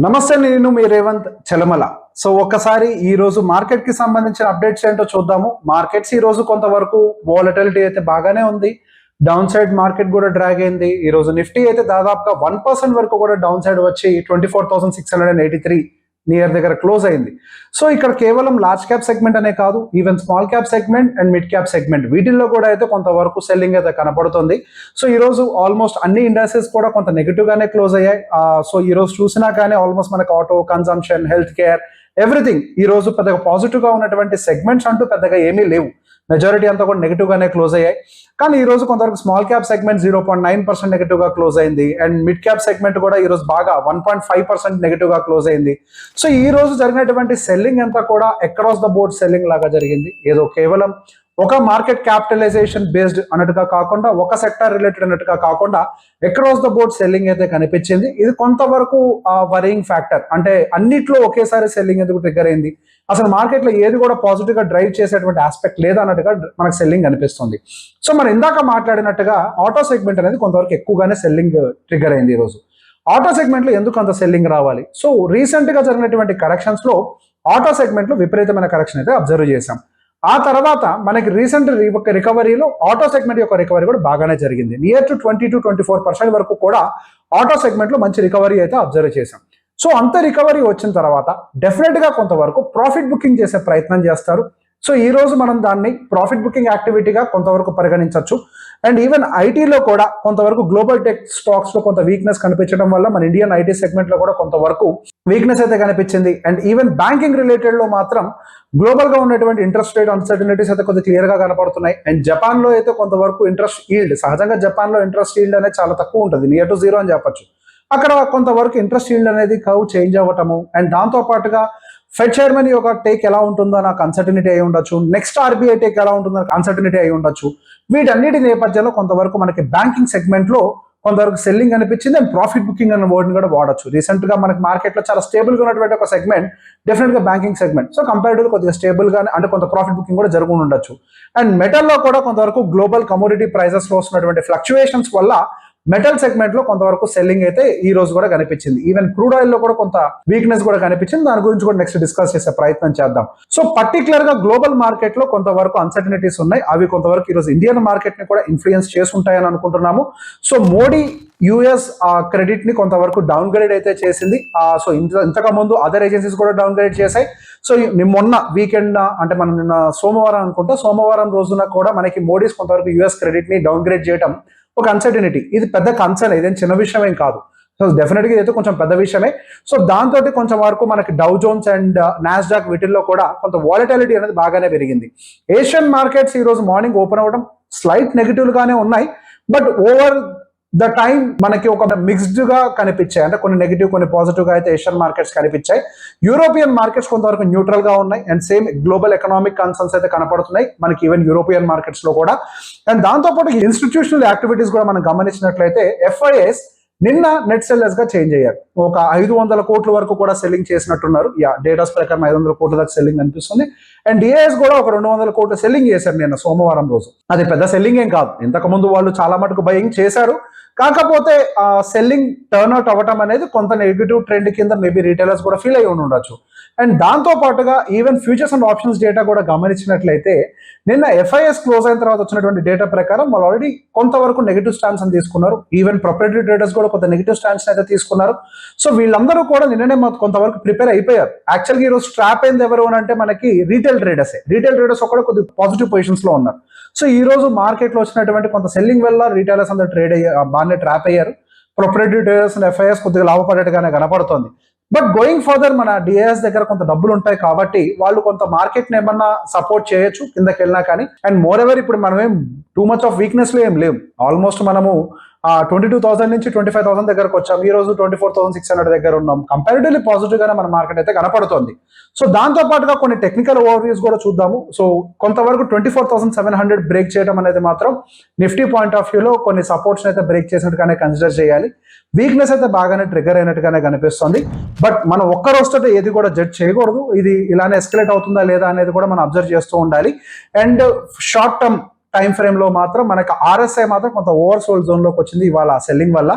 నమస్తే, నేను మీ రేవంత్ చలమల. సో ఒక్కసారి ఈ రోజు మార్కెట్ కి సంబంధించిన అప్డేట్స్ ఏంటో చూద్దాము. మార్కెట్స్ ఈ రోజు కొంతవరకు వాలటిలిటీ అయితే బాగానే ఉంది. డౌన్ సైడ్ మార్కెట్ కూడా డ్రాగ్ అయింది. ఈ రోజు నిఫ్టీ అయితే దాదాపుగా 1% వరకు కూడా డౌన్ సైడ్ వచ్చి 24,683 నియర్ దగ్గర క్లోజ్ అయింది. సో ఇక్కడ కేవలం లార్జ్ క్యాప్ సెగ్మెంట్ అనే కాదు, even small cap segment and mid cap segment వీటిల్లో కూడా అయితే కొంతవరకు సెల్లింగ్ అయితే కనపడుతుంది. సో ఈ రోజు ఆల్మోస్ట్ అన్ని ఇండస్ట్రీస్ కూడా కొంత నెగిటివ్ గానే క్లోజ్ అయ్యాయి. సో ఈ రోజు చూసినా కానీ ఆల్మోస్ట్ మనకు auto, consumption, health care, everything ఈ రోజు పెద్దగా పాజిటివ్ గా ఉన్నటువంటి సెగ్మెంట్స్ అంటూ పెద్దగా ఏమీ లేవు. మెజారిటీ అంతా కూడా నెగిటివ్ గానే క్లోజ్ అయ్యాయి. కానీ ఈ రోజు కొంతవరకు స్మాల్ క్యాప్ సెగ్మెంట్ 0.9% నెగిటివ్ గా క్లోజ్ అయింది. అండ్ మిడ్ క్యాప్ సెగ్మెంట్ కూడా ఈ రోజు బాగా 1.5% నెగిటివ్ గా క్లోజ్ అయింది. సో ఈ రోజు జరిగినటువంటి సెల్లింగ్ అంతా కూడా అక్రాస్ ద బోర్డ్ సెల్లింగ్ లాగా జరిగింది. ఏదో కేవలం ఒక మార్కెట్ క్యాపిటలైజేషన్ బేస్డ్ అన్నట్టుగా కాకుండా, ఒక సెక్టర్ రిలేటెడ్ అన్నట్టుగా కాకుండా అక్రాస్ ద బోర్డ్ సెల్లింగ్ అయితే కనిపించింది. ఇది కొంతవరకు వరింగ్ ఫ్యాక్టర్. అంటే అన్నిట్లో ఒకేసారి సెల్లింగ్ ఎందుకు ట్రిగ్గర్ అయింది, అసలు మార్కెట్ లో ఏది కూడా పాజిటివ్ గా డ్రైవ్ చేసేటువంటి ఆస్పెక్ట్ లేదన్నట్టుగా మనకు సెల్లింగ్ అనిపిస్తుంది. సో మనం ఇందాక మాట్లాడినట్టుగా ఆటో సెగ్మెంట్ అనేది కొంతవరకు ఎక్కువగానే సెల్లింగ్ ట్రిగ్గర్ అయింది. ఈ రోజు ఆటో సెగ్మెంట్ లో ఎందుకు అంత సెల్లింగ్ రావాలి? సో రీసెంట్ గా జరిగినటువంటి కరెక్షన్స్ లో ఆటో సెగ్మెంట్ లో విపరీతమైన కరెక్షన్ అయితే అబ్జర్వ్ చేశాం. ఆ తర్వాత మనకి రీసెంట్ రికవరీలో ఆటో సెగ్మెంట్ యొక్క రికవరీ కూడా బాగానే జరిగింది. నియర్ టు 20-24% వరకు కూడా ఆటో సెగ్మెంట్ లో మంచి రికవరీ అయితే అబ్జర్వ్ చేశాం. సో అంత రికవరీ వచ్చిన తర్వాత డెఫినెట్ గా కొంతవరకు ప్రాఫిట్ బుకింగ్ చేసే ప్రయత్నం చేస్తారు. సో ఈ రోజు మనం దాన్ని ప్రాఫిట్ బుకింగ్ యాక్టివిటీగా కొంతవరకు పరిగణించవచ్చు. అండ్ ఈవెన్ ఐటీలో కూడా కొంతవరకు గ్లోబల్ టెక్ స్టాక్స్ లో కొంత వీక్నెస్ కనిపించడం వల్ల మన ఇండియన్ ఐటీ సెగ్మెంట్ లో కూడా కొంతవరకు వీక్నెస్ అయితే కనిపించింది. అండ్ ఈవెన్ బ్యాంకింగ్ రిలేటెడ్ లో మాత్రం గ్లోబల్ గా ఉన్నటువంటి ఇంట్రెస్ట్ రేట్ అన్సర్టనిటీస్ అయితే కొంచెం క్లియర్ గా కనపడుతున్నాయి. అండ్ జపాన్ లో అయితే కొంతవరకు ఇంట్రెస్ట్ ఈల్డ్, సహజంగా జపాన్ లో ఇంట్రెస్ట్ ఈల్డ్ అనేది చాలా తక్కువ ఉంటుంది, నియర్ టు 0 అని చెప్పొచ్చు. అక్కడ కొంతవరకు ఇంట్రెస్ట్ ఈల్డ్ అనేది కర్వ్ చేంజ్ అవ్వటము, అండ్ దాంతో పాటుగా ఫెడ్ చైర్మన్ యొక్క టేక్ ఎలా ఉంటుందో నాకు అన్సర్టనిటీ అయి ఉండొచ్చు, నెక్స్ట్ ఆర్బీఐ టేక్ ఎలా ఉంటుందో నాకు అన్సర్టనిటీ అయి ఉండొచ్చు. వీటన్నిటి నేపథ్యంలో కొంతవరకు మనకి బ్యాంకింగ్ సెగ్మెంట్ లో కొంతవరకు సెల్లింగ్ అనిపించింది. అండ్ ప్రాఫిట్ బుకింగ్ అనే వర్డ్ కూడా వాడచ్చు. రీసెంట్ గా మనకి మార్కెట్ లో చాలా స్టేబుల్ గా ఉన్నటువంటి ఒక సెగ్మెంట్ డెఫినెట్ గా బ్యాంకింగ్ సెగ్మెంట్. సో కంపారిటివ్ కొద్దిగా స్టేబుల్ గా అంటే కొంత ప్రాఫిట్ బుకింగ్ కూడా జరుగుతూ ఉండొచ్చు. అండ్ మెటల్ లో కూడా కొంతవరకు గ్లోబల్ కమోడిటీ ప్రైజెస్ లో వస్తున్నటువంటి ఫ్లక్చుయేషన్స్ వల్ల మెటల్ సెగ్మెంట్ లో కొంతవరకు సెల్లింగ్ అయితే ఈ రోజు కూడా కనిపించింది. ఈవెన్ క్రూడ్ ఆయిల్ లో కూడా కొంత వీక్నెస్ కూడా కనిపించింది. దాని గురించి కూడా నెక్స్ట్ డిస్కస్ చేసే ప్రయత్నం చేద్దాం. సో పర్టికులర్ గా గ్లోబల్ మార్కెట్ లో కొంతవరకు అన్సర్టనిటీస్ ఉన్నాయి. అవి కొంతవరకు ఈ రోజు ఇండియన్ మార్కెట్ ని కూడా ఇన్ఫ్లుయెన్స్ చేసుంటాయని అనుకుంటున్నాము. సో మోడీ యుఎస్ క్రెడిట్ ని కొంతవరకు డౌన్ గ్రేడ్ అయితే చేసింది. సో ఇంతకు ముందు అదర్ ఏజెన్సీస్ కూడా డౌన్ గ్రేడ్ చేశాయి. సో మొన్న వీకెండ్ అంటే మనం నిన్న సోమవారం అనుకుంటా, సోమవారం రోజున కూడా మనకి మోడీస్ కొంతవరకు యుఎస్ క్రెడిట్ ని డౌన్ గ్రేడ్ చేయడం ఒక అన్సర్టనిటీ. ఇది పెద్ద కన్సర్న్, ఇదేం చిన్న విషయం ఏం కాదు. సో డెఫినెట్గా ఇదైతే కొంచెం పెద్ద విషయమే. సో దాంతో కొంచెం వరకు మనకి డౌ జోన్స్ అండ్ నాస్డాక్ వీటిల్లో కూడా కొంత వాలటిలిటీ అనేది బాగానే పెరిగింది. ఏషియన్ మార్కెట్స్ ఈ రోజు మార్నింగ్ ఓపెన్ అవ్వడం స్లైట్ నెగిటివ్ గానే ఉన్నాయి. బట్ ఓవర్ ద టైం మనకి ఒక మిక్స్డ్ గా కనిపించాయి. అంటే కొన్ని నెగిటివ్, కొన్ని పాజిటివ్ గా అయితే ఏషియన్ మార్కెట్స్ కనిపించాయి. యూరోపియన్ మార్కెట్స్ కొంతవరకు న్యూట్రల్ గా ఉన్నాయి. And same global economic concerns అయితే కనపడుతున్నాయి మనకి ఈవెన్ యూరోపియన్ మార్కెట్స్ లో కూడా. అండ్ దాంతో పాటు ఇన్స్టిట్యూషనల్ యాక్టివిటీస్ కూడా మనం గమనించినట్లయితే ఎఫ్ఐఎస్ నిన్న నెట్ సెల్లర్స్ గా చేంజ్ అయ్యారు. ఒక 500 కోట్ల వరకు కూడా సెల్లింగ్ చేసినట్టున్నారు. డేటాస్ ప్రకారం 500 కోట్ల దాకా సెల్లింగ్ అనిపిస్తుంది. అండ్ డిఐఎస్ కూడా ఒక 200 కోట్ల సెల్లింగ్ చేశారు నిన్న సోమవారం రోజు. అది పెద్ద సెల్లింగ్ ఏం కాదు, ఇంతకు ముందు వాళ్ళు చాలా మటుకు బయింగ్ చేశారు. కాకపోతే సెల్లింగ్ టర్న్అవుట్ అవ్వటం అనేది కొంత నెగిటివ్ ట్రెండ్ కింద మేబీ రీటైలర్స్ కూడా ఫీల్ అయి ఉండొచ్చు. అండ్ దాంతో పాటుగా even futures and options data కూడా గమనించినట్లయితే నిన్న ఎఫ్ఐఎస్ క్లోజ్ అయిన తర్వాత వచ్చినటువంటి డేటా ప్రకారం వాళ్ళు ఆల్రెడీ కొంతవరకు నెగిటివ్ స్టాన్స్ అని తీసుకున్నారు. ఈవెన్ ప్రొప్రైటరీ ట్రేడర్స్ కూడా కొంత నెగిటివ్ స్టాన్స్ అయితే తీసుకున్నారు. సో వీళ్ళందరూ కూడా నిన్ననే కొంతవరకు ప్రిపేర్ అయిపోయారు. యాక్చువల్గా ఈ రోజు స్ట్రాప్ అయింది ఎవరు అని అంటే మనకి రీటైల్ ట్రేడర్స్ కూడా కొద్దిగా పాజిటివ్ పొజిషన్స్ లో ఉన్నారు. సో ఈ రోజు మార్కెట్ లో వచ్చినటువంటి కొంత సెల్లింగ్ వల్ల రీటైలర్స్ అందరూ ట్రేడ్ బాగానే ట్రాప్ అయ్యారు. ప్రొప్రైటరీ ట్రేడర్స్ అండ్ ఎఫ్ఐఎస్ కొద్దిగా లాభపడేట్టుగానే కనపడుతోంది. బట్ గోయింగ్ ఫర్దర్ మన డిఐఎస్ దగ్గర కొంత డబ్బులు ఉంటాయి కాబట్టి వాళ్ళు కొంత మార్కెట్ ని ఏమన్నా సపోర్ట్ చేయొచ్చు కిందకి వెళ్ళినా కానీ. అండ్ మోర్ ఎవర్ ఇప్పుడు మనం ఏం టూ మచ్ ఆఫ్ వీక్నెస్ లో ఏం లేవు. ఆల్మోస్ట్ మనము 22,000 నుంచి 25,000 దగ్గరకు వచ్చాం. ఈ రోజు 24,600 దగ్గర ఉన్నాం. కంపారిటివ్లీ పాజిటివ్ గానే మన మార్కెట్ అయితే కనపడుతుంది. సో దాంతో పాటుగా కొన్ని టెక్నికల్ ఓవర్వ్యూస్ కూడా చూద్దాము. సో కొంతవరకు 24,700 బ్రేక్ చేయడం అనేది మాత్రం నిఫ్టీ పాయింట్ ఆఫ్ వ్యూలో కొన్ని సపోర్ట్స్ అయితే బ్రేక్ చేసినట్టుగానే కన్సిడర్ చేయాలి. వీక్నెస్ అయితే బాగానే ట్రిగర్ అయినట్టుగానే కనిపిస్తుంది. బట్ మనం ఒక్క రోజుతో ఏది కూడా జడ్జ్ చేయకూడదు. ఇది ఇలానే ఎస్కలేట్ అవుతుందా లేదా అనేది కూడా మనం అబ్జర్వ్ చేస్తూ ఉండాలి. And short term time frame లో మాత్రం మనకి RSI మాత్రం కొంత ఓవర్ సోల్డ్ జోన్ లోకి వచ్చింది ఇవాళ సెల్లింగ్ వల్ల.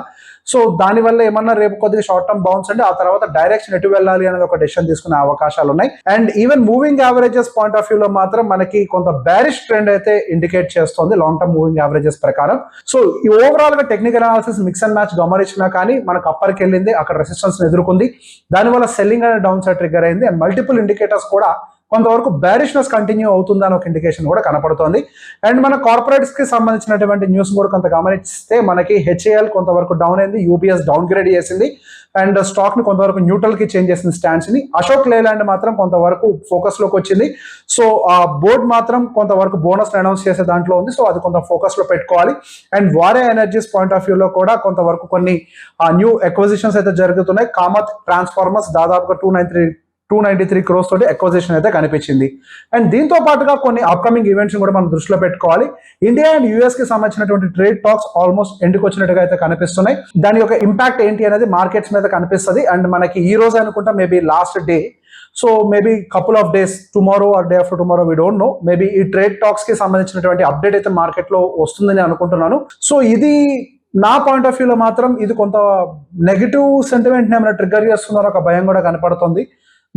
సో దాని వల్ల ఏమన్నా రేపు కొద్దిగా షార్ట్ టర్మ్ బౌన్స్ అండి, ఆ తర్వాత డైరెక్షన్ ఎటు వెళ్ళాలి అనేది ఒక డెసిషన్ తీసుకునే అవకాశాలు ఉన్నాయి. And even moving averages point of view లో మాత్రం మనకి కొంత బ్యారిష్ ట్రెండ్ అయితే ఇండికేట్ చేస్తుంది లాంగ్ టర్మ్ మూవింగ్ యావరేజెస్ ప్రకారం. సో ఈ ఓవరాల్ గా technical analysis mix and match గమనించినా కానీ మనకు అప్పర్కి వెళ్ళింది, అక్కడ రెసిస్టెన్స్ ఎదుర్కొంది, దానివల్ల సెల్లింగ్ అనేది డౌన్ సైడ్ ట్రిగ్గర్ అయింది. అండ్ మల్టిపుల్ ఇండికేటర్స్ కూడా కొంతవరకు బ్యారిష్నెస్ కంటిన్యూ అవుతుందని ఒక ఇండికేషన్ కూడా కనపడుతోంది. అండ్ మన కార్పొరేట్స్ కి సంబంధించినటువంటి న్యూస్ కూడా కొంత గమనిస్తే మనకి HAL కొంతవరకు డౌన్ అయింది, UPS డౌన్ గ్రేడ్ చేసింది అండ్ స్టాక్ ని కొంతవరకు న్యూట్రల్ కి చేంజ్ చేసింది స్టాండ్స్ ని. అశోక్ లేలాండ్ మాత్రం కొంతవరకు ఫోకస్ లోకి వచ్చింది. సో ఆ బోర్డ్ మాత్రం కొంతవరకు బోనస్ అనౌన్స్ చేసే దాంట్లో ఉంది, సో అది కొంత ఫోకస్ లో పెట్టుకోవాలి. అండ్ వారే ఎనర్జీస్ పాయింట్ ఆఫ్ వ్యూ లో కూడా కొంతవరకు కొన్ని న్యూ ఎక్విజిషన్స్ అయితే జరుగుతున్నాయి. కామత్ ట్రాన్స్ఫార్మర్స్ దాదాపుగా 293 crores తోటి ఎక్విజిషన్ అయితే కనిపించింది. అండ్ దీంతో పాటుగా కొన్ని అప్కమింగ్ ఈవెంట్స్ కూడా మనం దృష్టిలో పెట్టుకోవాలి. ఇండియా అండ్ US కి సంబంధించినటువంటి ట్రేడ్ టాక్స్ ఆల్మోస్ట్ ఎండ్కి వచ్చినట్టుగా అయితే కనిపిస్తున్నాయి. దాని యొక్క ఇంపాక్ట్ ఏంటి అనేది మార్కెట్స్ మీద కనిపిస్తుంది. అండ్ మనకి ఈ రోజు అనుకుంటా maybe last day, so maybe couple of days, tomorrow or day after tomorrow, we don't know, maybe ఈ ట్రేడ్ టాక్స్ కి సంబంధించినటువంటి అప్డేట్ అయితే మార్కెట్ లో వస్తుందని అనుకుంటున్నాను. సో ఇది నా పాయింట్ ఆఫ్ వ్యూలో మాత్రం ఇది కొంత నెగిటివ్ సెంటిమెంట్ ఏమైనా ట్రిగ్గర్ చేస్తున్నారో ఒక భయం కూడా కనపడుతుంది.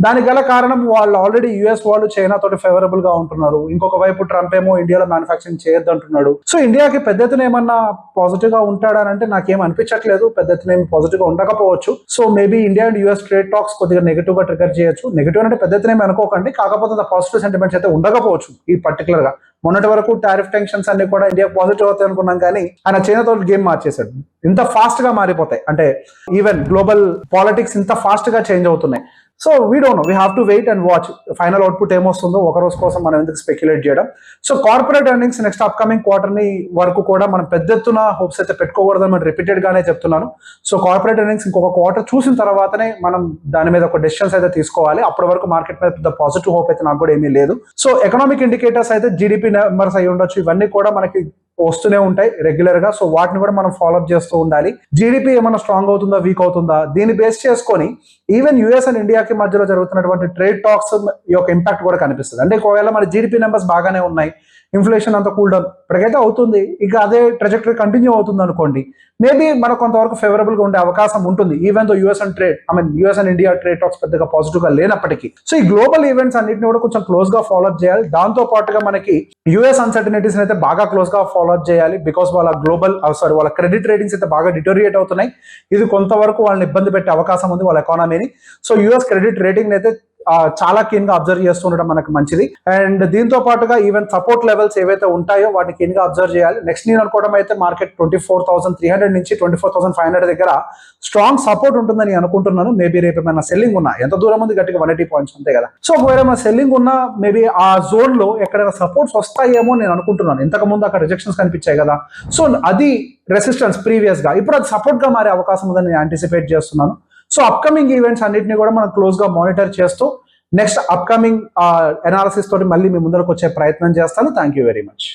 దానికి గల కారణం వాళ్ళు ఆల్రెడీ US వాళ్ళు చైనా తోటి ఫేవరబుల్ గా ఉంటున్నారు, ఇంకొక వైపు ట్రంప్ ఏమో ఇండియాలో మ్యానుఫాక్చరింగ్ చేయొద్దు అంటున్నాడు. సో ఇండియాకి పెద్ద ఎత్తున ఏమన్నా పాజిటివ్ గా ఉంటాడని అంటే నాకేం అనిపించట్లేదు, పెద్ద ఎత్తున ఏమి పాజిటివ్ గా ఉండకపోవచ్చు. So maybe India and US trade talks కొద్దిగా నెగిటివ్ గా ట్రిగర్ చేయొచ్చు. నెగిటివ్ అంటే పెద్ద ఎత్తున ఏమి అనుకోకండి, కాకపోతే పాజిటివ్ సెంటిమెంట్స్ అయితే ఉండకపోవచ్చు. ఈ పర్టికులర్ గా మొన్నటి వరకు టారిఫ్ టెన్షన్స్ అన్ని కూడా ఇండియా పాజిటివ్ అవుతాయి అనుకున్నాం, కానీ ఆయన చైనాతో గేమ్ మార్చేశాడు. ఇంత ఫాస్ట్ గా మారిపోతాయి అంటే ఈవెన్ గ్లోబల్ పాలిటిక్స్ ఇంత ఫాస్ట్ గా చేంజ్ అవుతున్నాయి. So we don't know, we have to wait and watch final output ఏమొస్తుందో, ఒక రోజు కోసం మనం ఎందుకు స్పెక్యులేట్ చేయడం. So corporate earnings next upcoming quarter ని వరకు కూడా మనం పెద్ద ఎత్తున హోప్స్ అయితే పెట్టుకోకూడదని మనం రిపీటెడ్ గానే చెప్తున్నాను. సో కార్పొరేట్ ఎర్నింగ్స్ ఇంకొక క్వార్టర్ చూసిన తర్వాతనే మనం దాని మీద ఒక డెసిషన్స్ అయితే తీసుకోవాలి. అప్పటి వరకు మార్కెట్ మీద పెద్ద పాజిటివ్ హోప్ అయితే నాకు కూడా ఏమీ లేదు. సో ఎకనామిక్ ఇండికేటర్స్ అయితే GDP నెంబర్స్ అయి ఉండొచ్చు, ఇవన్నీ కూడా మనకి వస్తూనే ఉంటాయి రెగ్యులర్ గా. సో వాటిని కూడా మనం ఫాలోఅప్ చేస్తూ ఉండాలి. GDP ఏమైనా స్ట్రాంగ్ అవుతుందా, వీక్ అవుతుందా, దీన్ని బేస్ చేసుకొని ఈవెన్ US అండ్ ఇండియాకి మధ్యలో జరుగుతున్నటువంటి ట్రేడ్ టాక్స్ యొక్క ఇంపాక్ట్ కూడా కనిపిస్తుంది. అంటే ఒకవేళ మన GDP నెంబర్స్ బాగానే ఉన్నాయి, ఇన్ఫ్లేషన్ అంతా కూల్ డౌన్ ఇప్పటికైతే అవుతుంది, ఇక అదే ట్రెజెక్టరీ కంటిన్యూ అవుతుంది అనుకోండి, మేబీ మనకు కొంతవరకు ఫేవరబుల్ గా ఉండే అవకాశం ఉంటుంది. ఈవెన్ తో US and India trade talks పెద్దగా పాజిటివ్ గా లేనప్పటికీ. సో ఈ గ్లోబల్ ఈవెంట్స్ అన్నింటినీ కూడా కొంచెం క్లోజ్ గా ఫాలోఅప్ చేయాలి. దాంతో పాటుగా మనకి US అన్సర్టనిటీస్ అయితే బాగా క్లోజ్ గా ఫాలోఅప్ చేయాలి. బికాస్ వాళ్ళ క్రెడిట్ రేటింగ్స్ అయితే బాగా డిటోరియేట్ అవుతున్నాయి. ఇది కొంతవరకు వాళ్ళని ఇబ్బంది పెట్టే అవకాశం ఉంది వాళ్ళ ఎకానమీని. సో US క్రెడిట్ రేటింగ్ అయితే చాలా కీన్ గా అబ్జర్వ్ చేస్తుండడం మనకు మంచిది. అండ్ దీంతో పాటుగా ఈవెన్ సపోర్ట్ లెవెల్స్ ఏవైతే ఉంటాయో వాటిని కీన్ గా అబ్జర్వ్ చేయాలి. నెక్స్ట్ నేను అనుకోవడం అయితే మార్కెట్ 24,300 నుంచి 24,500 దగ్గర స్ట్రాంగ్ సపోర్ట్ ఉంటుందని అనుకుంటున్నాను. మేబీ రేపు ఏమైనా సెల్లింగ్ ఉన్నా, ఎంత దూరం ఉంది గట్టిగా 180 పాయింట్స్ అంతే కదా. సో ఒకవేళ ఏమైనా సెల్లింగ్ ఉన్నా మేబీ ఆ జోన్ లో ఎక్కడైనా సపోర్ట్స్ వస్తాయేమో నేను అనుకుంటున్నాను. ఇంతకు ముందు అక్కడ రిజెక్షన్స్ కనిపించాయి కదా, సో అది రెసిస్టెన్స్ ప్రీవియస్ గా, ఇప్పుడు అది సపోర్ట్ గా మారే అవకాశం ఉందని నేను యాంటిసిపేట్ చేస్తున్నాను. సో అప్కమింగ్ ఈవెంట్స్ అన్నింటినీ కూడా మనం క్లోజ్ గా మానిటర్ చేస్తూ నెక్స్ట్ అప్కమింగ్ అనాలిసిస్ తోటి మళ్ళీ మీ ముందరకు వచ్చే ప్రయత్నం చేస్తాను. Thank you very much.